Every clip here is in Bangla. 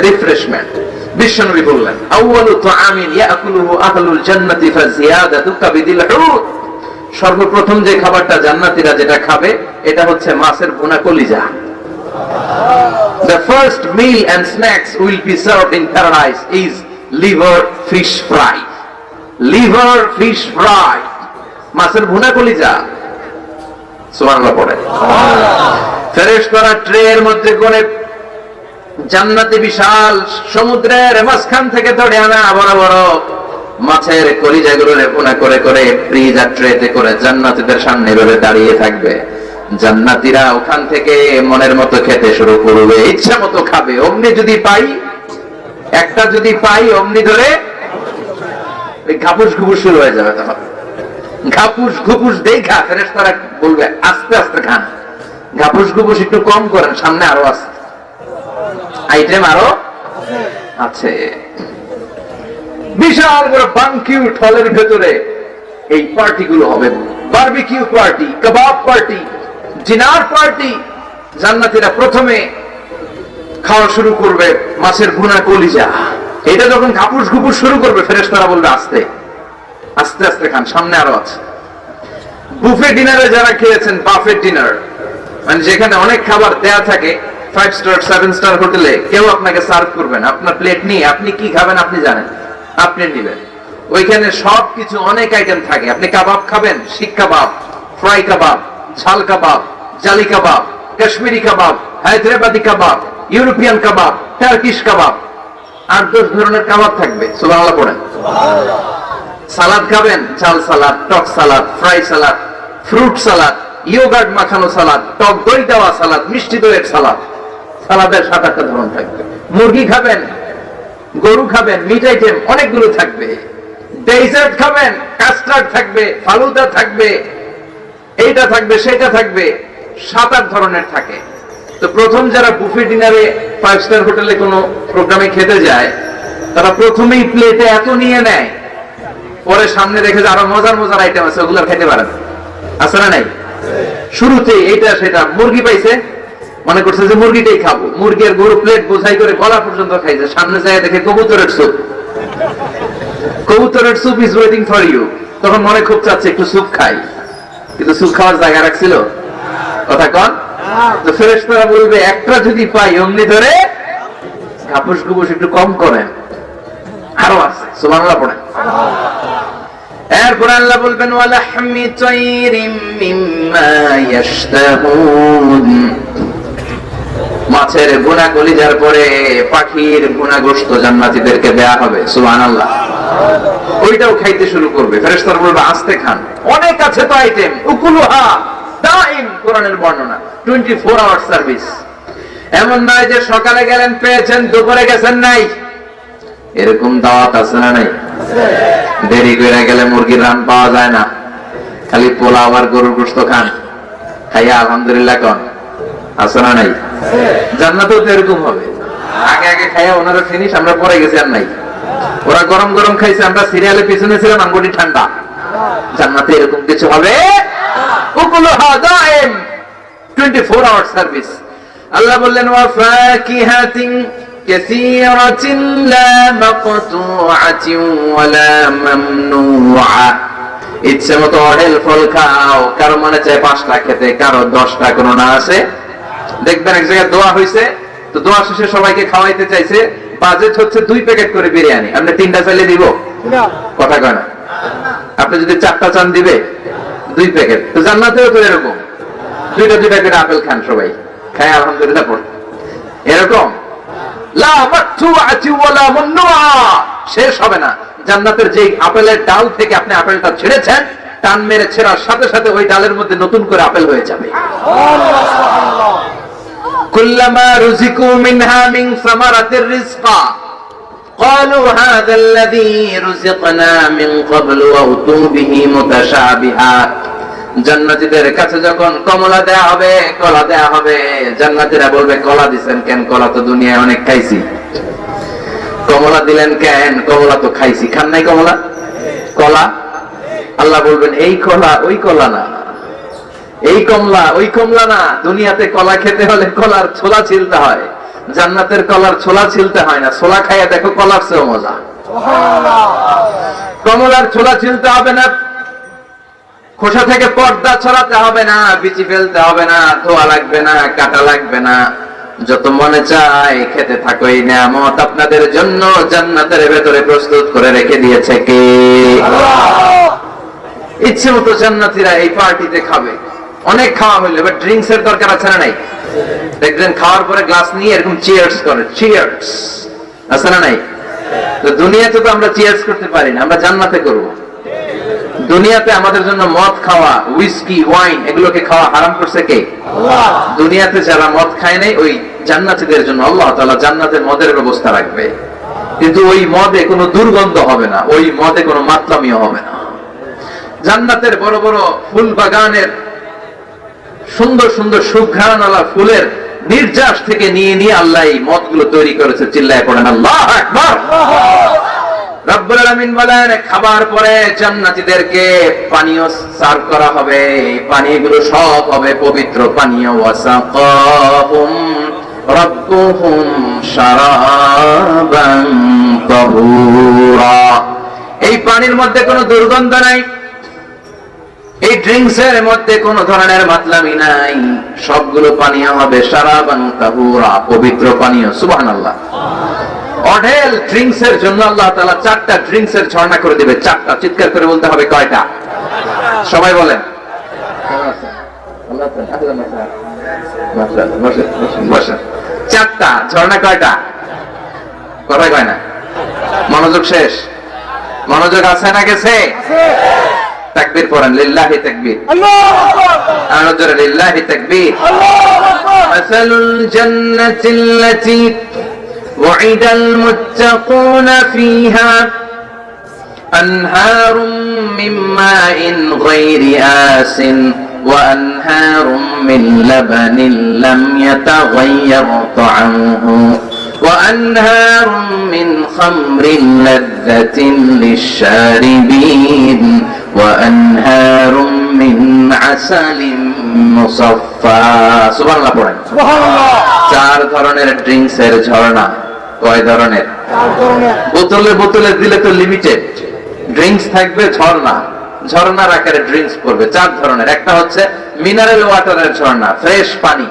রিফ্রেশমেন্ট। বিশ্বনবী বললেন, আউয়ালু তুআমিন ইয়াকুলুহু আহলুল জান্নাতি ফাজিয়াদাতু কাবিদিল হুত। সর্বপ্রথম যে খাবারটা জান্নাতীরা যেটা খাবে এটা হচ্ছে মাছের ভুনা কলিজা। The first meal and snacks will be served in paradise is liver fish fry. Liver fish fry. মাছের ভুনা কলিজা। সুবহানাল্লাহ পড়ে। ফেরেশতারা ট্রের মধ্যে করে জান্নাতে বিশাল সমুদ্রের মাঝখান থেকে ধরে আনা বড় বড় মাছের কলিজাগুলো ভুনা করে করে ফ্রিজার ট্রেতে করে জান্নাতীদের সামনে এভাবে দাঁড়িয়ে থাকবে। জান্নাতীরা ওখান থেকে মনের মতো খেতে শুরু করবে, ইচ্ছা মতো খাবে। অমনি যদি পাই, একটা যদি পাই, অমনি ধরে ঘাপুস ঘুপুস শুরু হয়ে যাবে। তখন ঘাপুস ঘুপুস দেখা ফেরেশতারা বলবে, আস্তে আস্তে খান, ঘাপুস ঘুপুস একটু কম করেন, সামনে আরো আছে আইটেম, আরো আছে। বিশাল বড় বানকিউট হলের ভেতরে এই পার্টি গুলো হবে, বারবিকিউ পার্টি, কাবাব পার্টি, ডিনার পার্টি। জান্নাতীরা প্রথমে খাওয়া শুরু করবে মাছের ভুনা কলিজা। এটা যখন ঘাপুস ঘুপুস শুরু করবে ফেরেশতারা বলবে, আস্তে আস্তে আস্তে খান, সামনে আরো আছে। বুফে ডিনারে যারা খেয়েছেন, বাফেট ডিনার মানে যেখানে অনেক খাবার দেয়া থাকে, 5 স্টার 7 স্টার হোটেলে কেউ আপনাকে সার্ভ করবেন, আপনার প্লেট নিয়ে আপনি কি খাবেন আপনি জানেন, আপনি নিবেন। ওইখানে সবকিছু অনেক আইটেম থাকে। আপনি কাবাব খাবেন, শিক কাবাব, ফ্রাই কাবাব, ঝাল কাবাব, জালি কাবাব, কাশ্মীরি কাবাব, হায়দ্রাবাদি কাবাব, ইউরোপিয়ান কাবাব, টার্কিশ কাবাব, 8-10 ধরনের কাবাব থাকবে। সুবহানাল্লাহ পড়েন। সালাদ খাবেন, ঝাল সালাদ, টক salad, fry salad, fruit salad, yogurt মাখানো সালাদ, টক দই দেওয়া সালাদ, মিষ্টি দইয়ের সালাদ। সালাদের 7-8টা ধরন থাকবে। মুরগি খাবেন, গরু খাবেন, মিট আইটেম অনেকগুলো থাকবে। ডেজার্ট খাবেন, কাস্টার্ড থাকবে, ফালুদা থাকবে, এইটা থাকবে, সেটা থাকবে, 7-8 ধরনের থাকে। তো প্রথম যারা বুফে ডিনারে 5 স্টার হোটেলে কোনো প্রোগ্রামে খেতে যায়, তারা প্রথমেই প্লেটে এত নিয়ে নেয়, পরে সামনে দেখে যে আরো মজার মজার আইটেম আছে, ওগুলো খেতে পারেন, আছে না নাই? শুরুতে এইটা সেটা মুরগি পাইছে, মনে করছে যে মুরগিটাই খাবো, মুরগি আর গরু প্লেট বোঝাই করে গলা পর্যন্ত খাইছে। সামনে যায় দেখে কবুতরের স্যুপ, কবুতরের soup is waiting for you. তখন মনে খুব চাচ্ছে একটু স্যুপ খাই, কিন্তু স্যুপ খাওয়ার জায়গা রাখছিল, কথা কন। তো ফেরেশতারা বলবে, একটা যদি পাই অমনি ধরে ঘাপুস ঘুপুস একটু কম করেন, আরো আছে। সুবহানাল্লাহ পড়েন। এরপর আল্লাহ বলবেন, ওয়ালাহমি তাইরিম মিম্মা ইয়াশতাহুন। মাছের ভুনা কলিজার পরে পাখির ভুনা গোশত জান্নাতীদেরকে দেয়া হবে। সুবহানাল্লাহ। ওইটাও খাইতে শুরু করবে। ফেরেশতারা বলবে, আস্তে খান, অনেক আছে তো আইটেম। উকুলুহা দাইম, কোরআনের বর্ণনা, 24 আওয়ার সার্ভিস। এমন নয় যে সকালে গেলেন পেয়েছেন, দুপুরে গেছেন নাই, এরকম দাওয়াত আছে না নাই? দেরি করে গেলে মুরগির রান পাওয়া যায় না, খালি পোলাও আর গরুর গোশত খান, খাইয়া আলহামদুলিল্লাহ কন, আছে না নাই? জান্নাতেও তো এরকম হবে। আগে আগে খাইয়া ওনারা ফিনিশ, আমরা পরে গেছি আর নাই। ওরা গরম গরম খাইছে, আমরা সিরিয়ালে পিছনে ছিলাম, আঙ্গুটি ঠান্ডা। জান্নাতে এরকম কিছু হবে। উকুলুহা দাইম, 24 আওয়ার সার্ভিস। আল্লাহ বললেন, ওয়া ফাকিহাতিন কাসীরাতিন লা মাকতুআতিন ওয়া লা মামনুআ। ইচ্ছে মতো অঢেল ফল খাও, কারো মনে চায় 5টা খেতে, কারো 10টা, কোন না আছে। দেখবেন এক জায়গায় দোয়া হইছে, তো দোয়া শেষে সবাইকে খাওয়াইতে চাইছে, বাজেট হচ্ছে 2 প্যাকেট করে বিরিয়ানি, আপনি 3টা চাইলে দিব? কথা কয় না। আপনি যদি 4টা চান দিবে 2 প্যাকেট। তো জান্নাতেও তো এরকম, 2টা করে আপেল খান সবাই, খায় আলহামদুলিল্লাহ পড়ে। এরকম লা মাকতুআতি ওয়া লা মামনুআ, শেষ হবে না। জান্নাতের যে আপেলের ডাল থেকে আপনি আপেলটা ছেড়েছেন, টান মেরে ছেড়ার সাথে সাথে ওই ডালের মধ্যে নতুন করে আপেল হয়ে যাবে। কুল্লামা রুজিকু মিনহা মিন সামারাতির রিজকা ক্বালু হাযা আল্লাযী রুজিকনা মিন ক্বাবলু ওয়া উতু বিহি মুতাশাবিহাত। জান্নাতীদের কাছে যখন কমলা দেয়া হবে, কলা দেয়া হবে, জান্নাতীরা বলবে, কলা দিবেন কেন? কলা তো দুনিয়ায় অনেক খাইছি। কমলা দিলেন কেন? কমলা তো খাইছি। খান নাই কমলা? কলা? আল্লাহ বলবেন, এই কলা ওই কলা না, এই কমলা ওই কমলা না। দুনিয়াতে কলা খেতে হলে কলার ছোলা ছিলতে হয়, জান্নাতের কলার ছোলা ছিলতে হয় না, ছোলা খাইয়া দেখো কলার চেয়েও মজা। কমলার ছোলা ছিলতে হবে না, খোসা থেকে পর্দা ছড়াতে হবে না, বিচি ফেলতে হবে না, ধোয়া লাগবে না, কাটা লাগবে না, যত মনে চায় খেতে থাকো। এই নিয়ামত আপনাদের জন্য জান্নাতের ভেতরে প্রস্তুত করে রেখে দিয়েছে কে? ইচ্ছে মতো জান্নাতীরা এই পার্টিতে খাবে। অনেক খাওয়া হইলো, এবার ড্রিঙ্কস এর দরকার আছে না নাই? দেখবেন খাওয়ার পরে গ্লাস নিয়ে এরকম চিয়ার্স করে, চিয়ার্স আছে না নাই? তো দুনিয়াতে তো আমরা চিয়ার্স করতে পারি না, আমরা জান্নাতে করব। দুনিয়াতে আমাদের জন্য মদ খাওয়া, উইস্কি, ওয়াইন এগুলোকে খাওয়া হারাম করছে কে? আল্লাহ। দুনিয়াতে যারা মদ খায় নাই ওই জান্নাতীদের জন্য আল্লাহ তাআলা জান্নাতে মদের ব্যবস্থা রাখবে, কিন্তু ওই মদে কোনো দুর্গন্ধ হবে না, ওই মদে কোনো মাতলামিও হবে না। জান্নাতের বড় বড় ফুল বাগানের সুন্দর সুন্দর সুঘ্রাণওয়ালা ফুলের নির্যাস থেকে নিয়ে নিয়ে আল্লাহ এই মদগুলো তৈরি করেছে। চিল্লায় পড়েন আল্লাহু আকবার। রব্বুল আলামিন বলেন, খাবার পরে জান্নাতীদেরকে পানীয় সার্ভ করা হবে, এই পানিগুলো সব হবে পবিত্র পানীয়। ওয়াসাকাহুম রাব্বুহুম শারাবান তাহুরা। এই পানির মধ্যে কোনো দুর্গন্ধ নাই, এই ড্রিঙ্কস এর মধ্যে কোন ধরনের মাতলামি নাই, সবগুলো পানীয় হবে শারাবান তাহুরা, পবিত্র পানীয়। সুবহানাল্লাহ। অঢেল ড্রিঙ্কস এর জন্য আল্লাহ তাআলা 4টা ড্রিঙ্কস এর ঝর্ণা করে দিবে। 4টা, চিৎকার করে বলতে হবে কয়টা? সবাই বলেন। 4টা ঝর্ণা। কয়টা? কথাই কয় না। মনোযোগ শেষ? মনোযোগ আছে না গেছে? তাকবীর পড়েন, লিল্লাহি তাকবীর, আল্লাহু আকবার, আর জোরে লিল্লাহি তাকবীর, আল্লাহু আকবার। মাসালুল জান্নাতিল্লাতী ওয়াইদাল মুত্তাকুনা ফিহা আনহারুম মিন মাইন গায়রি আসিন ওয়া আনহারুম মিন লাবানিন লাম ইয়াতাগায়্যার তা'আমুহু وأنهار من خمر لذة للشاربين وأنهار من عسل مصفى سبحان الله পড়েন সুবহানাল্লাহ। 4 ধরনের ড্রিঙ্কস এর ঝর্ণা। কয় ধরনের? 4 ধরনের। বোতলে বোতলে দিলে তো লিমিটেড ড্রিঙ্কস থাকবে, ঝর্ণা ঝর্ণার আকারে ড্রিঙ্কস পড়বে। 4 ধরনের। একটা হচ্ছে মিনারেল ওয়াটারের ঝর্ণা, ফ্রেশ পানি।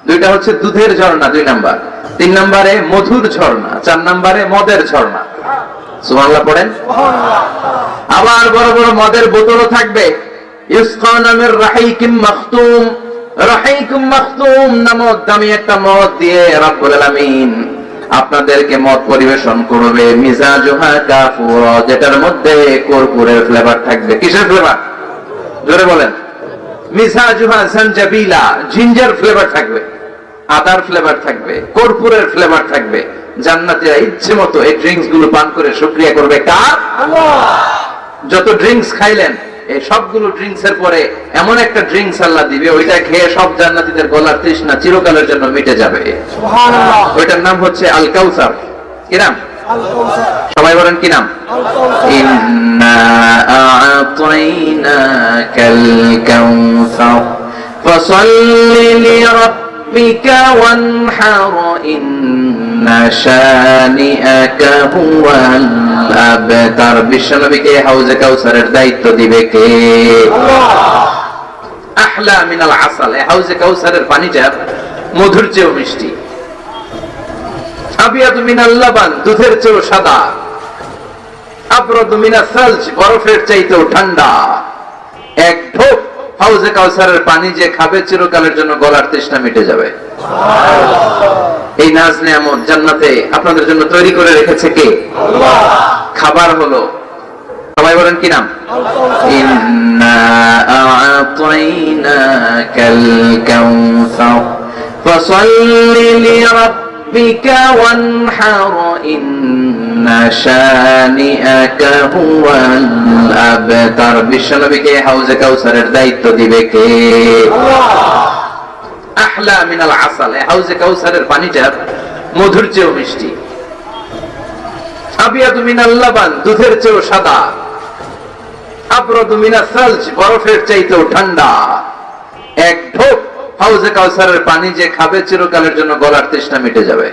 দুইটা হচ্ছে দুধের ঝর্ণা 2 নাম্বার। 3 নম্বরে মধুর ঝর্ণা। 4 নম্বরে মদের ঝর্ণা। সুবহানাল্লাহ পড়েন। আবার বড় বড় মদের বোতলও থাকবে। ইসকানা মির রাহিকিম মাখতুম। রাহিকুম মাখতুম নামক দামি একটা মদ দিয়ে রব্বুল আলামিন আপনাদেরকে মদ পরিবেশন করবে। মিজাজুহা কাফুর, যেটার মধ্যে কর্পূরের ফ্লেভার থাকবে। কিসের ফ্লেভার? জোরে বলেন। মিজাজুহা জানজাবিলা, জিঞ্জার ফ্লেভার থাকবে, আদার ফ্লেভার থাকবে, কর্পূরের ফ্লেভার থাকবে। জান্নাতীরা ইচ্ছে মতো এই ড্রিঙ্কস গুলো পান করে শুকরিয়া করবে কার? আল্লাহ। যত ড্রিঙ্কস খাইলেন এই সবগুলো ড্রিঙ্কস এর পরে এমন একটা ড্রিঙ্কস আল্লাহ দিবে, ওইটা খেয়ে সব জান্নাতীদের গলার তৃষ্ণা চিরকালের জন্য মিটে যাবে। সুবহানাল্লাহ। ওইটার নাম হচ্ছে আল কাউসার। কি নাম? আল কাউসার। সবাই বলেন কি নাম? আল কাউসার। ইন্না আ'তাইনাকাল কাউসার ফাসাল্লি লিরাব্বিক ওয়ানহার ইন্না শানিআকা হুয়াল আবতার। বিশ্বনবীকে হাউজে কাউসারের দায়িত্ব দিবে কে? আল্লাহ। আহলা মিনাল আসাল, হাউজে কাউসারের পানিটা মধুর চেয়েও মিষ্টি। আবিয়াদু মিনাল লাবান, দুধের চেয়েও সাদা। আবরাদু মিনাস সালজ, বরফের চাইতেও ঠান্ডা। এক ঢোক হাউজে কাউসারের পানি যে খাবে চিরকালের জন্য গলার তৃষ্ণা মিটে যাবে। এই নাজ নেয়ামত জান্নাতে আপনাদের জন্য তৈরি করে রেখেছে কে? আল্লাহ। খাবার হলো, সবাই বলেন কি নাম? ইন্না আ'তাইনাকাল কাউসার ফাসাল্লি লিরাব্বিকা ওয়ানহার ইন্না শানিআকা হুয়াল আবতার। বিশ্বনবীকে হাউজে কাউসারের দায়িত্ব দিবে কে? আল্লাহ। আহলা মিনাল আসাল, হাউজে কাউসারের পানিটা মধুর চেয়েও মিষ্টি। আবিয়াদু মিনাল লাবান, দুধের চেয়েও সাদা। আবরাদু মিনাস সালজ, বরফের চাইতেও ঠান্ডা। এক ঢোক হাউজে কাউসারের পানি যে খাবে চিরকালের জন্য গলার তৃষ্ণা মিটে যাবে।